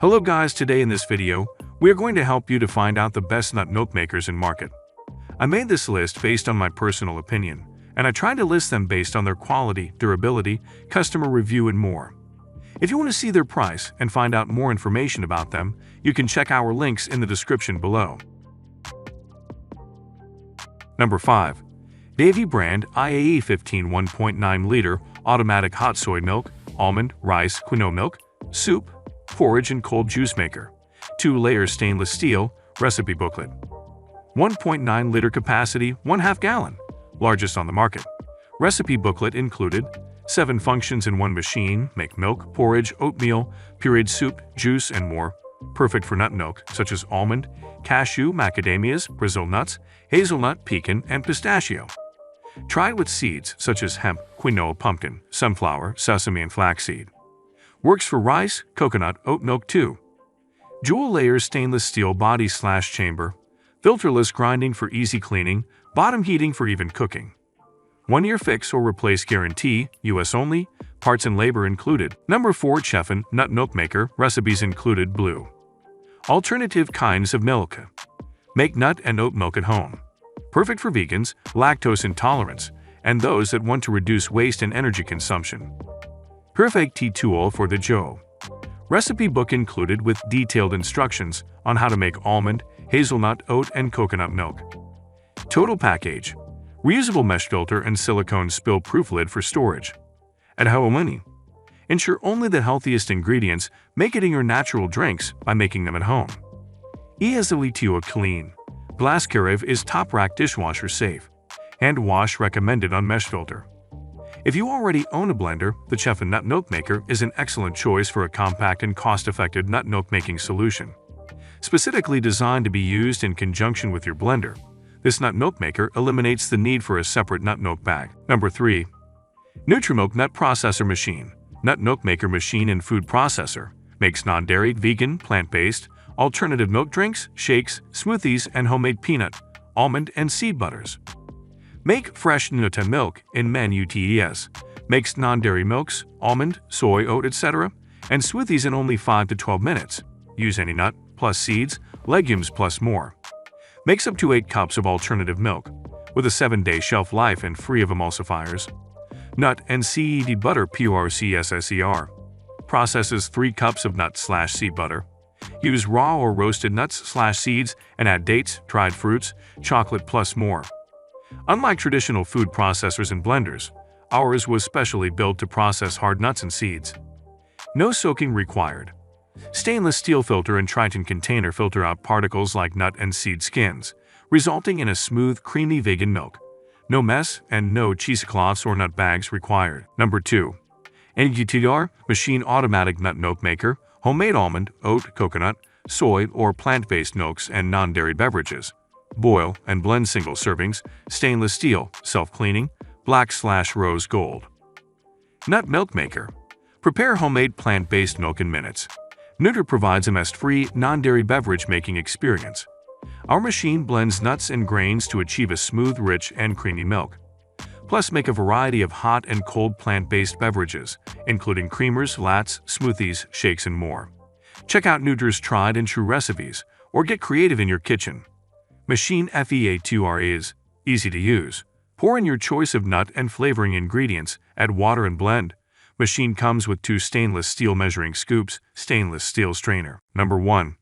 Hello guys, today in this video, we are going to help you to find out the best nut milk makers in market. I made this list based on my personal opinion, and I tried to list them based on their quality, durability, customer review, and more. If you want to see their price and find out more information about them, you can check our links in the description below. Number 5. Davy brand IAE 15 1.9 liter automatic hot soy milk, almond, rice, quinoa milk, soup, porridge and cold juice maker. 2-layer stainless steel, recipe booklet. 1.9 liter capacity, 1/2 gallon, largest on the market. Recipe booklet included 7 functions in one machine, make milk, porridge, oatmeal, pureed soup, juice, and more. Perfect for nut milk, such as almond, cashew, macadamias, Brazil nuts, hazelnut, pecan, and pistachio. Try it with seeds such as hemp, quinoa, pumpkin, sunflower, sesame, and flaxseed. Works for rice, coconut, oat milk too. Dual layer stainless steel body/chamber. Filterless grinding for easy cleaning, bottom heating for even cooking. 1-year fix or replace guarantee, US only, parts and labor included. Number 4. Chefin nut milk maker, recipes included. Blue. Alternative kinds of milk. Make nut and oat milk at home. Perfect for vegans, lactose intolerance, and those that want to reduce waste and energy consumption. Perfect tea tool for the Joe. Recipe book included with detailed instructions on how to make almond, hazelnut, oat, and coconut milk. Total package. Reusable mesh filter and silicone spill-proof lid for storage. At home, ensure only the healthiest ingredients, make it in your natural drinks by making them at home. Easily clean. Glass carafe is top rack dishwasher safe. Hand wash recommended on mesh filter. If you already own a blender, the Chefin nut milk maker is an excellent choice for a compact and cost-effective nut milk making solution. Specifically designed to be used in conjunction with your blender, this nut milk maker eliminates the need for a separate nut milk bag. Number 3. Nutrimilk nut processor machine. Nut milk maker machine and food processor. Makes non-dairy, vegan, plant-based, alternative milk drinks, shakes, smoothies, and homemade peanut, almond, and seed butters. Make fresh nut milk in UTES. Makes non-dairy milks, almond, soy, oat, etc. and smoothies in only 5 to 12 minutes. Use any nut, plus seeds, legumes, plus more. Makes up to 8 cups of alternative milk, with a 7-day shelf life and free of emulsifiers. Nut and seed butter PURCSSER. Processes 3 cups of nut/seed butter. Use raw or roasted nuts/seeds and add dates, dried fruits, chocolate, plus more. Unlike traditional food processors and blenders, ours was specially built to process hard nuts and seeds. No soaking required. Stainless steel filter and Triton container filter out particles like nut and seed skins, resulting in a smooth, creamy vegan milk. No mess and no cheesecloths or nut bags required. Number 2. NGTR machine automatic nut milk maker, homemade almond, oat, coconut, soy, or plant-based milks and non-dairy beverages. Boil and blend single servings, stainless steel, self-cleaning, black/rose gold. Nut milk maker. Prepare homemade plant-based milk in minutes. Nutr provides a mess-free, non-dairy beverage making experience. Our machine blends nuts and grains to achieve a smooth, rich, and creamy milk. Plus, make a variety of hot and cold plant-based beverages, including creamers, lattes, smoothies, shakes, and more. Check out Nutr's tried and true recipes, or get creative in your kitchen. Machine FEA2R is easy to use. Pour in your choice of nut and flavoring ingredients, add water and blend. Machine comes with 2 stainless steel measuring scoops, stainless steel strainer. Number 1.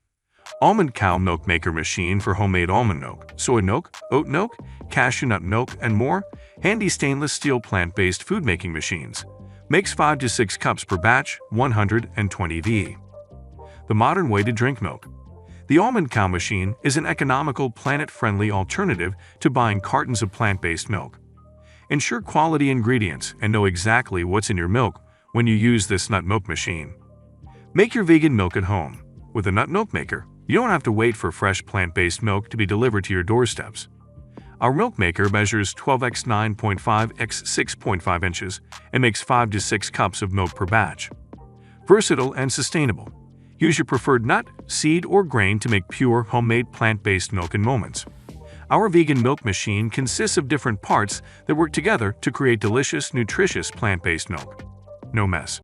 Almond cow milk maker machine for homemade almond milk, soy milk, oat milk, cashew nut milk, and more. Handy stainless steel plant-based food making machines. Makes 5 to 6 cups per batch, 120 V. The modern way to drink milk. The Almond Cow machine is an economical, planet-friendly alternative to buying cartons of plant-based milk. Ensure quality ingredients and know exactly what's in your milk when you use this nut milk machine. Make your vegan milk at home. With a nut milk maker, you don't have to wait for fresh plant-based milk to be delivered to your doorsteps. Our milk maker measures 12 x 9.5 x 6.5 inches and makes 5 to 6 cups of milk per batch. Versatile and sustainable. Use your preferred nut, seed, or grain to make pure, homemade plant-based milk in moments. Our vegan milk machine consists of different parts that work together to create delicious, nutritious plant-based milk. No mess.